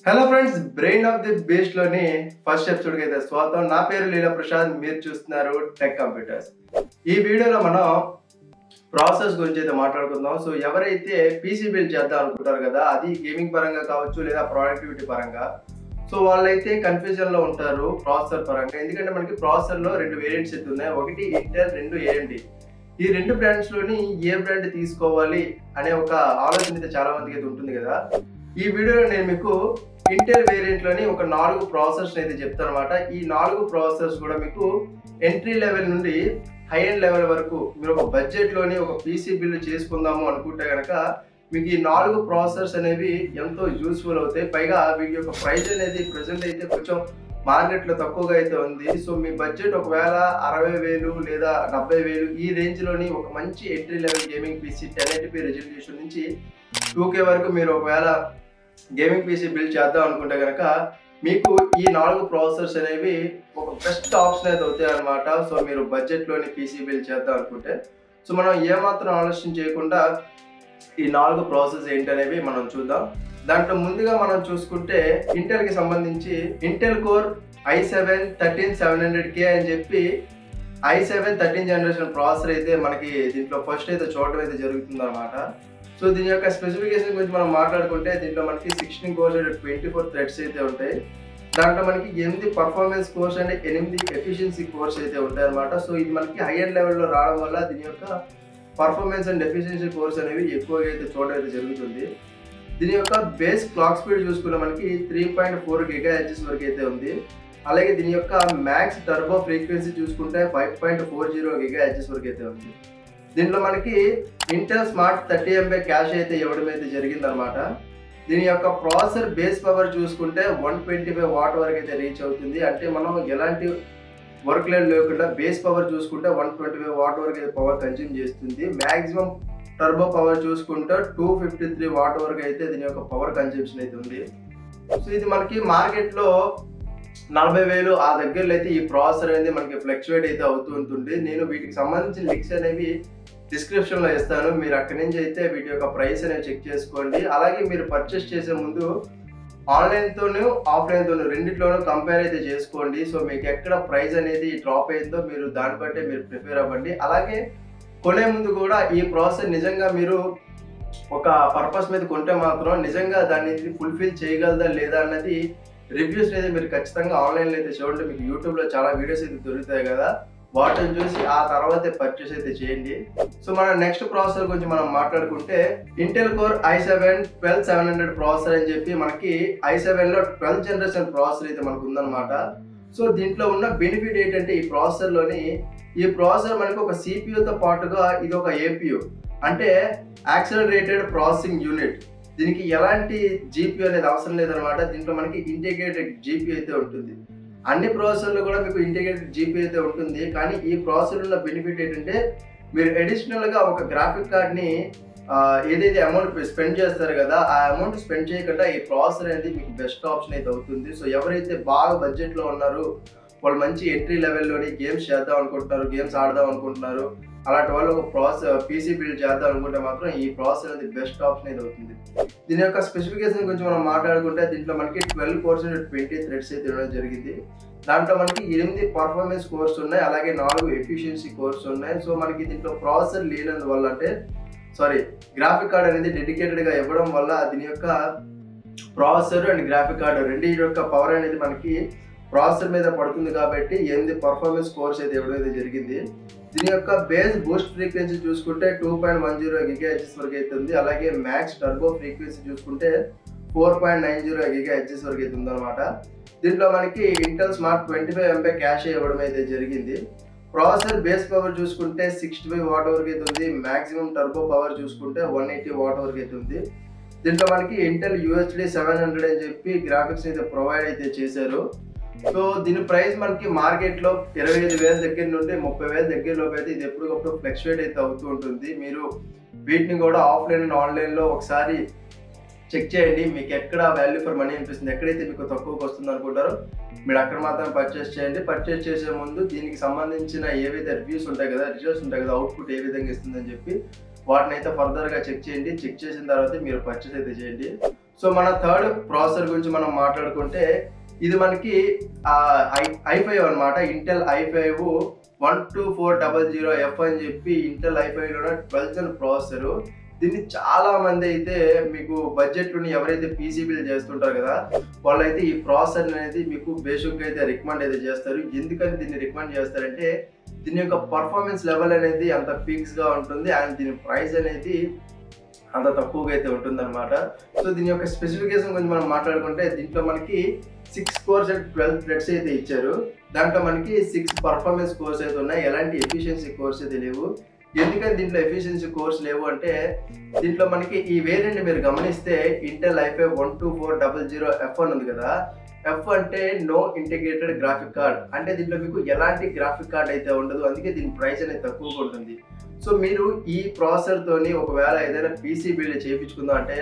Hello friends, brain of the beast లోని first ఎపిసోడ్కి అయితే స్వాగతం. నా పేరు లీలా ప్రసాద్, మీరు చూస్తున్నారు టెక్ కంప్యూటర్స్. ఈ వీడియోలో మనం ప్రాసెస్ గురించి అయితే మాట్లాడుకుందాం. సో ఎవరైతే పీసీ బిల్డ్ చేద్దాం అనుకుంటారు కదా, అది గేమింగ్ పరంగా కావచ్చు లేదా ప్రొడక్టివిటీ పరంగా, సో వాళ్ళైతే కన్ఫ్యూజన్లో ఉంటారు ప్రాసెసర్ పరంగా. ఎందుకంటే మనకి ప్రాసెసర్లో రెండు వేరియంట్స్ అయితే ఉన్నాయి, ఒకటి ఇంటెల్, రెండు ఏఎండి. ఈ రెండు బ్రాండ్స్లోని ఏ బ్రాండ్ తీసుకోవాలి అనే ఒక ఆలోచన అయితే చాలా మందికి అయితే ఉంటుంది కదా. ఈ వీడియోలో నేను మీకు ఇంటెల్ వేరియంట్లోని ఒక 4 ప్రాసెసర్స్ అయితే చెప్తాను అనమాట. ఈ 4 ప్రాసెసర్స్ కూడా మీకు ఎంట్రీ లెవెల్ నుండి హై ఎండ్ లెవెల్ వరకు మీరు ఒక బడ్జెట్లోని ఒక పీసీ బిల్డ్ చేసుకుందాము అనుకుంటే కనుక మీకు ఈ 4 ప్రాసెసర్స్ అనేవి ఎంతో యూస్ఫుల్ అవుతాయి. పైగా వీటి యొక్క ప్రైస్ అనేది ప్రజెంట్ అయితే కొంచెం మార్కెట్లో తక్కువగా అయితే ఉంది. సో మీ బడ్జెట్ ఒకవేళ 60,000 లేదా 70,000 ఈ రేంజ్లోని ఒక మంచి entry level gaming PC 1080p resolution నుంచి 2K వరకు మీరు ఒకవేళ గేమింగ్ పీసీ బిల్డ్ చేద్దాం అనుకుంటే కనుక మీకు ఈ 4 ప్రాసెసర్స్ అనేవి ఒక బెస్ట్ ఆప్షన్ అయితే అవుతాయి అనమాట. సో మీరు బడ్జెట్లోని పీసీ బిల్డ్ చేద్దాం అనుకుంటే, సో మనం ఏమాత్రం ఆలోచన చేయకుండా ఈ 4 ప్రాసెస్ ఏంటనేవి మనం చూద్దాం. దాంట్లో ముందుగా మనం చూసుకుంటే ఇంటెల్కి సంబంధించి ఇంటెల్ కోర్ i7 13700K అని చెప్పి i7 13th జనరేషన్ ప్రాసెసర్ అయితే మనకి దీంట్లో ఫస్ట్ అయితే చూడటం అయితే జరుగుతుంది అనమాట. సో దీని యొక్క స్పెసిఫికేషన్ గురించి మనం మాట్లాడుకుంటే దీంట్లో మనకి 16 కోర్స్ అండ్ 24 థ్రెడ్స్ అయితే ఉంటాయి. దాంట్లో మనకి 8 performance course and 8 efficiency course అయితే ఉంటాయి అనమాట. సో ఇది మనకి హై ఎండ్ లెవెల్లో రావడం వల్ల దీని యొక్క పర్ఫార్మెన్స్ అండ్ ఎఫిషియన్సీ కోర్స్ అనేవి ఎక్కువగా అయితే చూడడం అయితే జరుగుతుంది. దీని యొక్క బేస్ క్లాక్ స్పీడ్ చూసుకున్న మనకి 3.4 GHz వరకు అయితే ఉంది. అలాగే దీని యొక్క మ్యాక్స్ టర్బో ఫ్రీక్వెన్సీ చూసుకుంటే 5.40 GHz వరకు అయితే ఉంది. దీంట్లో మనకి ఇంటెల్ స్మార్ట్ 30MB క్యాష్ అయితే ఇవ్వడం అయితే జరిగిందనమాట. దీని యొక్క ప్రాసెసర్ బేస్ పవర్ చూసుకుంటే 125 వాట్ వరకు అయితే రీచ్ అవుతుంది. అంటే మనం ఎలాంటి వర్క్ లోడ్ లేకుండా బేస్ పవర్ చూసుకుంటే 125 వాట్ వరకు అయితే పవర్ కన్జ్యూమ్ చేస్తుంది. మ్యాక్సిమం టర్బో పవర్ చూసుకుంటే 253 వాట్ వరకు అయితే దీని యొక్క పవర్ కన్జ్యూమ్షన్ అయితే ఉంది. సో ఇది మనకి మార్కెట్లో 40,000 ఆ దగ్గరలో అయితే ఈ ప్రాసెసర్ అనేది మనకి ఫ్లక్చువేట్ అయితే అవుతూ ఉంటుంది. నేను వీటికి సంబంధించిన లింక్స్ అనేవి డిస్క్రిప్షన్లో ఇస్తాను, మీరు అక్కడి నుంచి అయితే వీటి యొక్క ప్రైస్ అనేవి చెక్ చేసుకోండి. అలాగే మీరు పర్చేస్ చేసే ముందు ఆన్లైన్తోనూ ఆఫ్లైన్తోనూ రెండిట్లోనూ కంపేర్ అయితే చేసుకోండి. సో మీకు ఎక్కడ ప్రైస్ అనేది డ్రాప్ అయిందో మీరు దాన్ని బట్టే మీరు ప్రిపేర్ అవ్వండి. అలాగే కొనే ముందు కూడా ఈ ప్రాసెస్ నిజంగా మీరు ఒక పర్పస్ మీద కొంటే మాత్రం నిజంగా దాన్ని ఫుల్ఫిల్ చేయగలదా లేదా అన్నది రివ్యూస్ అయితే మీరు ఖచ్చితంగా ఆన్లైన్లో అయితే చూడండి. మీకు యూట్యూబ్లో చాలా వీడియోస్ అయితే దొరుకుతాయి కదా, వాటిని చూసి ఆ తర్వాతే పర్చేస్ అయితే చేయండి. సో మన నెక్స్ట్ ప్రాసెసర్ గురించి మనం మాట్లాడుకుంటే ఇంటెల్ కోర్ i7 12700 ప్రాసెసర్ అని చెప్పి మనకి i7లో 12th జనరేషన్ ప్రాసెసర్ అయితే మనకు ఉందన్నమాట. సో దీంట్లో ఉన్న బెనిఫిట్ ఏంటంటే ఈ ప్రాసెసర్ మనకి ఒక CPUతో పాటుగా ఇది ఒక APU, అంటే యాక్సిలరేటెడ్ ప్రాసెసింగ్ యూనిట్. దీనికి ఎలాంటి GPU అనేది అవసరం లేదనమాట. దీంట్లో మనకి ఇంటిగ్రేటెడ్ GPU అయితే ఉంటుంది. అన్ని ప్రాసెసర్లో కూడా మీకు ఇంటిగ్రేటెడ్ GPU అయితే ఉంటుంది. కానీ ఈ ప్రాసెసర్ ఉన్న బెనిఫిట్ ఏంటంటే మీరు అడిషనల్గా ఒక గ్రాఫిక్ కార్డ్ని ఏదైతే అమౌంట్ స్పెండ్ చేస్తారు కదా, ఆ అమౌంట్ స్పెండ్ చేయకుండా ఈ ప్రాసెసర్ అనేది మీకు బెస్ట్ ఆప్షన్ అయితే అవుతుంది. సో ఎవరైతే బాగా బడ్జెట్లో ఉన్నారో, వాళ్ళు మంచి ఎంట్రీ లెవెల్లోని గేమ్స్ చేద్దాం అనుకుంటున్నారు, గేమ్స్ ఆడదాం అనుకుంటున్నారు, అలాంటి వాళ్ళు ఒక పీసీ బిల్డ్ చేద్దాం అనుకుంటే మాత్రం ఈ ప్రాసెసర్ అనేది బెస్ట్ ఆప్షన్ అయితే అవుతుంది. దీని యొక్క స్పెసిఫికేషన్ గురించి మనం మాట్లాడుకుంటే దీంట్లో మనకి 12 కోర్స్ అండ్ 20 థ్రెడ్స్ అయితే ఇవ్వడం జరిగింది. దాంట్లో మనకి 8 పర్ఫార్మెన్స్ కోర్స్ ఉన్నాయి, అలాగే 4 ఎఫిషియన్సీ కోర్స్ ఉన్నాయి. సో మనకి దీంట్లో ప్రాసెసర్ లేనందువల్ల గ్రాఫిక్ కార్డ్ అనేది డెడికేటెడ్గా ఇవ్వడం వల్ల దీని యొక్క ప్రాసెసర్ అండ్ గ్రాఫిక్ కార్డ్ రెండు యొక్క పవర్ అనేది మనకి ప్రాసెసర్ మీద పడుతుంది కాబట్టి 8 పర్ఫార్మెన్స్ కోర్స్ అయితే ఇవ్వడం అయితే జరిగింది. దీని యొక్క బేస్ బూస్ట్ ఫ్రీక్వెన్సీ చూసుకుంటే 2.10 GHz వరకు అయితే ఉంది. అలాగే మ్యాక్స్ టర్బో ఫ్రీక్వెన్సీ చూసుకుంటే 4.90 GHz వరకు అయితే ఉందన్నమాట. దీంట్లో మనకి ఇంటెల్ స్మార్ట్ 25MB క్యాష్ ఇవ్వడం అయితే జరిగింది. ప్రాసెసర్ బేస్ పవర్ చూసుకుంటే 65 వాట్ వరకు అయితే ఉంది. మ్యాక్సిమం టర్బో పవర్ చూసుకుంటే 180 వాట్ వరకు అయితే ఉంది. దీంట్లో మనకి ఇంటెల్ UHD 700 అని చెప్పి గ్రాఫిక్స్ అయితే ప్రొవైడ్ అయితే చేశారు. సో దీని ప్రైస్ మనకి మార్కెట్లో 25,000 దగ్గర నుండి 30,000 దగ్గరలోపు అయితే ఇది ఎప్పటికప్పుడు ఫ్లక్చువేట్ అయితే అవుతూ ఉంటుంది. మీరు వీటిని కూడా ఆఫ్లైన్ అండ్ ఆన్లైన్లో ఒకసారి చెక్ చేయండి, మీకు ఎక్కడ వాల్యూ ఫర్ మనీ అనిపిస్తుంది, ఎక్కడైతే మీకు తక్కువకి వస్తుంది అనుకుంటారో మీరు అక్కడ మాత్రం పర్చేస్ చేయండి. పర్చేస్ చేసే ముందు దీనికి సంబంధించిన ఏవైతే రివ్యూస్ ఉంటాయి కదా, రిజల్ట్స్ ఉంటాయి కదా, అవుట్పుట్ ఏ విధంగా ఇస్తుందని చెప్పి వాటిని అయితే ఫర్దర్గా చెక్ చేయండి. చెక్ చేసిన తర్వాత మీరు పర్చేస్ అయితే చేయండి. సో మన థర్డ్ ప్రాసెసర్ గురించి మనం మాట్లాడుకుంటే ఇది మనకి i5 అనమాట. ఇంటెల్ i5 12400F అని చెప్పి ఇంటెల్ i5లో 12th gen ప్రాసెసర్. దీన్ని చాలా మంది అయితే మీకు బడ్జెట్లోని ఎవరైతే పీసీబీలు చేస్తుంటారు కదా వాళ్ళైతే ఈ ప్రాసెసర్ అనేది మీకు బేసిక్గా అయితే రికమెండ్ అయితే చేస్తారు. ఎందుకని దీన్ని రికమెండ్ చేస్తారంటే దీని యొక్క పర్ఫార్మెన్స్ లెవెల్ అనేది అంత పీక్స్గా ఉంటుంది అండ్ దీని ప్రైస్ అనేది అంత తక్కువగా అయితే ఉంటుంది అనమాట. సో దీని యొక్క స్పెసిఫికేషన్ గురించి మనం మాట్లాడుకుంటే దీంట్లో మనకి 6 cores అండ్ 12 threads అయితే ఇచ్చారు. దాంట్లో మనకి 6 పర్ఫార్మెన్స్ కోర్స్ అయితే ఉన్నాయి. ఎలాంటి ఎఫిషియన్సీ కోర్స్ అయితే లేవు. ఎందుకని దీంట్లో ఎఫిషియన్సీ కోర్స్ లేవు అంటే దీంట్లో మనకి ఈ వేరియంట్ మీరు గమనిస్తే ఇంటెల్ i5 12400F అని ఉంది కదా. F అంటే నో ఇంటిగ్రేటెడ్ గ్రాఫిక్ కార్డ్, అంటే దీంట్లో మీకు ఎలాంటి గ్రాఫిక్ కార్డ్ అయితే ఉండదు. అందుకే దీని ప్రైస్ అనేది తక్కువగా ఉంటుంది. సో మీరు ఈ ప్రాసెసర్ తోని ఒకవేళ ఏదైనా పీసీ బిల్డ్ చేయించుకుందాం అంటే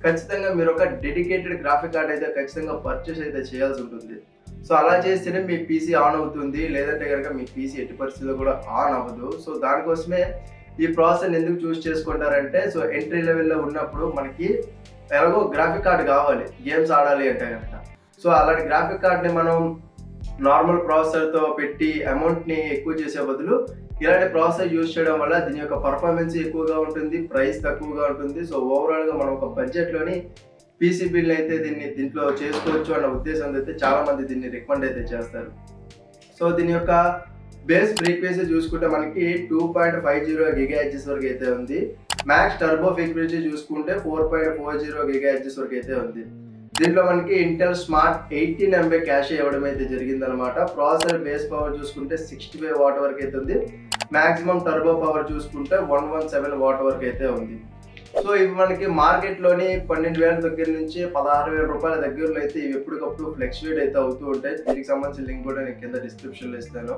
ఖచ్చితంగా మీరు ఒక డెడికేటెడ్ గ్రాఫిక్ కార్డ్ అయితే ఖచ్చితంగా పర్చేస్ అయితే చేయాల్సి ఉంటుంది. సో అలా చేస్తేనే మీ పీసీ ఆన్ అవుతుంది, లేదంటే కనుక మీ పీసీ ఎట్టి పరిస్థితుల్లో కూడా ఆన్ అవ్వదు. సో దానికోసమే ఈ ప్రాసెసర్ ఎందుకు చూస్ చేసుకుంటారంటే సో ఎంట్రీ లెవెల్లో ఉన్నప్పుడు మనకి ఎలాగో గ్రాఫిక్ కార్డ్ కావాలి గేమ్స్ ఆడాలి అంటే కనుక. సో అలాంటి గ్రాఫిక్ కార్డ్ని మనం నార్మల్ ప్రాసెసర్తో పెట్టి అమౌంట్ని ఎక్కువ చేసే బదులు ఇలాంటి ప్రాసెసర్ యూజ్ చేయడం వల్ల దీని యొక్క పర్ఫార్మెన్స్ ఎక్కువగా ఉంటుంది, ప్రైస్ తక్కువగా ఉంటుంది. సో ఓవరాల్గా మనం ఒక బడ్జెట్లోని పీసీ బిల్ అయితే దీంట్లో చేసుకోవచ్చు అన్న ఉద్దేశంతో అయితే చాలా మంది దీన్ని రికమెండ్ అయితే చేస్తారు. సో దీని యొక్క బేస్ ఫ్రీక్వెన్సీ చూసుకుంటే మనకి 2.50 GHz వరకు అయితే ఉంది. మ్యాక్స్ టర్బో ఫ్రీక్వెన్సీ చూసుకుంటే 4.40 GHz వరకు అయితే ఉంది. దీంట్లో మనకి ఇంటెల్ స్మార్ట్ 18 MB క్యాష్ ఇవ్వడం అయితే జరిగిందనమాట. ప్రాసెసర్ బేస్ పవర్ చూసుకుంటే 65 వాట్ వరకు అయితే ఉంది. మాక్సిమం టర్బో పవర్ చూసుకుంటే 117 వాట్ వరకు అయితే ఉంది. సో ఇవి మనకి మార్కెట్లోని 12,000 దగ్గర నుంచి 16,000 రూపాయల దగ్గరలో అయితే ఇవి ఎప్పటికప్పుడు ఫ్లక్చువేట్ అయితే అవుతూ ఉంటాయి. దీనికి సంబంధించిన లింక్ కూడా నేను కింద డిస్క్రిప్షన్లో ఇస్తాను.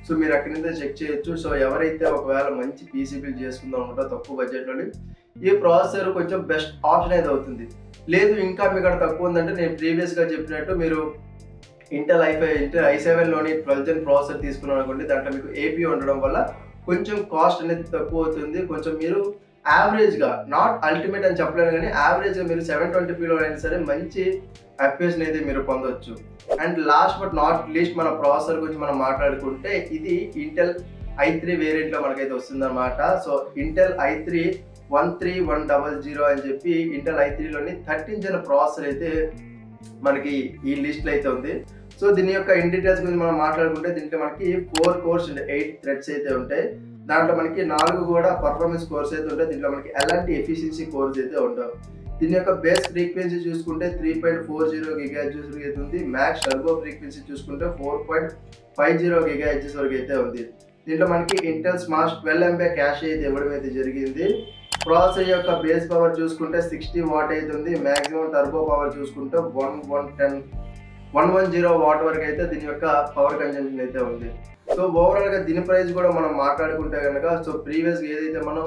సో మీరు అక్కడి నుంచి చెక్ చేయొచ్చు. సో ఎవరైతే ఒకవేళ మంచి పీసీ బిల్డ్ చేసుకుందాం అనుకుంటారో తక్కువ బడ్జెట్లోని ఈ ప్రాసెసర్ కొంచెం బెస్ట్ ఆప్షన్ అయితే అవుతుంది. లేదు ఇంకా మీ ఇక్కడ తక్కువ ఉందంటే నేను ప్రీవియస్గా చెప్పినట్టు మీరు ఇంటెల్ i7లోని 12th gen ప్రాసెసర్ తీసుకున్నాను అనుకోండి. దాంట్లో మీకు ఏపీ ఉండడం వల్ల కొంచెం కాస్ట్ అనేది తక్కువ అవుతుంది. కొంచెం మీరు యావరేజ్గా నాట్ అల్టిమేట్ అని చెప్పలేను కానీ యావరేజ్గా మీరు 720pలో అయినా సరే మంచి FPS అయితే మీరు పొందవచ్చు. And last but not least మన ప్రాసెసర్ గురించి మనం మాట్లాడుకుంటే ఇది ఇంటెల్ i3 వేరియంట్లో మనకైతే వస్తుందన్నమాట. సో ఇంటెల్ i3 13100 అని చెప్పి ఇంటెల్ i3లోని 13th gen ప్రాసెసర్ అయితే మనకి ఈ లిస్ట్లో అయితే ఉంది. సో దీని యొక్క ఇన్ డీటెయిల్స్ గురించి మనం మాట్లాడుకుంటే దీంట్లో మనకి 4 cores అండ్ 8 threads అయితే ఉంటాయి. దాంట్లో మనకి 4 కూడా పర్ఫార్మెన్స్ కోర్స్ అయితే ఉంటాయి. దీంట్లో మనకి ఎలాంటి ఎఫిషియన్సీ కోర్స్ అయితే ఉండవు. దీని యొక్క బేస్ ఫ్రీక్వెన్సీ చూసుకుంటే 3.40 GHz వరకు అయితే ఉంది. మ్యాక్స్ టర్బో ఫ్రీక్వెన్సీ చూసుకుంటే 4.50 GHz వరకు అయితే ఉంది. దీంట్లో మనకి ఇంటెల్ స్మార్ట్ 12 MB క్యాష్ అయితే ఇవ్వడం అయితే జరిగింది. ప్రాసెసర్ యొక్క బేస్ పవర్ చూసుకుంటే 60 వాట్ అయితే ఉంది. మ్యాక్సిమం టర్బో పవర్ చూసుకుంటే 110 వాట్ వరకు అయితే దీని యొక్క పవర్ కన్జంప్షన్ అయితే ఉంది. సో ఓవరాల్గా దీని ప్రైస్ కూడా మనం మాట్లాడుకుంటే కనుక సో ప్రీవియస్గా ఏదైతే మనం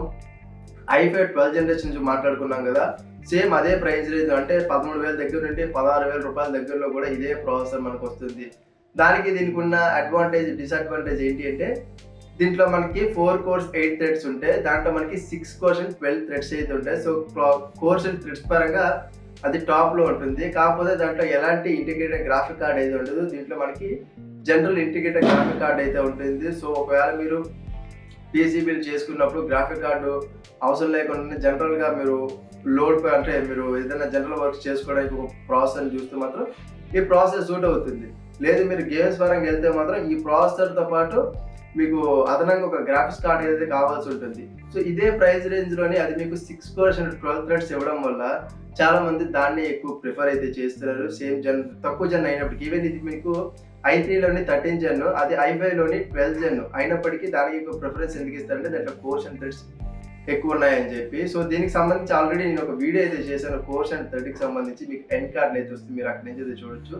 i5 12th generation నుంచి మాట్లాడుకున్నాం కదా సేమ్ అదే ప్రైస్ రేంజ్ అంటే 13,000 దగ్గర నుండి 16,000 రూపాయల దగ్గరలో కూడా ఇదే ప్రాసెసర్ మనకు వస్తుంది. దానికి దీనికి ఉన్న అడ్వాంటేజ్ డిసడ్వాంటేజ్ ఏంటి అంటే దీంట్లో మనకి 4 cores 8 threads ఉంటాయి. దాంట్లో మనకి 6 cores అండ్ 12 threads అయితే ఉంటాయి. సో కోర్స్ అండ్ థ్రెడ్స్ పరంగా అది టాప్లో ఉంటుంది. కాకపోతే దాంట్లో ఎలాంటి ఇంటిగ్రేటెడ్ గ్రాఫిక్ కార్డ్ అయితే ఉండదు. దీంట్లో మనకి జనరల్ ఇంటిగ్రేటెడ్ గ్రాఫిక్ కార్డ్ అయితే ఉంటుంది. సో ఒకవేళ మీరు పీసీ బిల్డ్ చేసుకున్నప్పుడు గ్రాఫిక్ కార్డు అవసరం లేకుండా జనరల్గా మీరు లోడ్ అంటే మీరు ఏదైనా జనరల్ వర్క్స్ చేసుకోవడానికి ఒక ప్రాసెసర్ చూస్తే మాత్రం ఈ ప్రాసెసర్ సూట్ అవుతుంది. లేదు మీరు గేమ్స్ పరంగా వెళ్తే మాత్రం ఈ ప్రాసెసర్తో పాటు మీకు అదనంగా ఒక గ్రాఫిక్స్ కార్డ్ ఏదైతే కావాల్సి ఉంటుంది. సో ఇదే ప్రైస్ రేంజ్లోనే అది మీకు 6 cores అండ్ 12 threads ఇవ్వడం వల్ల చాలా మంది దాన్ని ఎక్కువ ప్రిఫర్ అయితే చేస్తున్నారు. సేమ్ తక్కువ జన్ అయినప్పటికీ ఈవెన్ ఇది మీకు i3లోని 13th gen అది i5లోని 12th gen అయినప్పటికీ దానికి ఎక్కువ ప్రిఫరెన్స్ ఎందుకు ఇస్తారంటే దాంట్లో కోర్స్ అండ్ థ్రెడ్స్ ఎక్కువ ఉన్నాయని చెప్పి. సో దీనికి సంబంధించి ఆల్రెడీ నేను ఒక వీడియో అయితే చేశాను కోర్స్ అండ్ థ్రెడ్కి సంబంధించి. మీకు ఎండ్ కార్డ్ అయితే వస్తుంది, మీరు అక్కడి నుంచి అయితే చూడొచ్చు.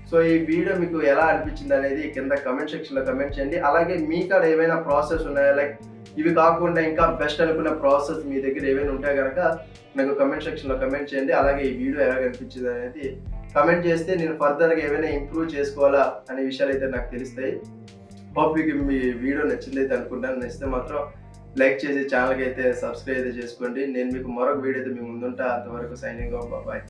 సో ఈ వీడియో మీకు ఎలా అనిపించింది అనేది కింద కమెంట్ సెక్షన్లో కమెంట్ చేయండి. అలాగే మీ కాడ ఏమైనా ప్రాసెస్ ఉన్నాయా లైక్ ఇవి కాకుండా ఇంకా బెస్ట్ అనుకున్న ప్రాసెస్ మీ దగ్గర ఏమైనా ఉంటే కనుక నాకు కమెంట్ సెక్షన్లో కమెంట్ చేయండి. అలాగే ఈ వీడియో ఎలా అనిపించింది అనేది కమెంట్ చేస్తే నేను ఫర్దర్గా ఏమైనా ఇంప్రూవ్ చేసుకోవాలా అనే విషయాలు అయితే నాకు తెలుస్తాయి. హోప్ మీకు మీ వీడియో నచ్చింది అయితే అనుకుంటాను. నచ్చితే మాత్రం లైక్ చేసి ఛానల్కి అయితే సబ్స్క్రైబ్ అయితే చేసుకోండి. నేను మీకు మరొక వీడియో అయితే మీ ముందుంటా. అంతవరకు సైనింగ్ ఆఫ్, బాయ్.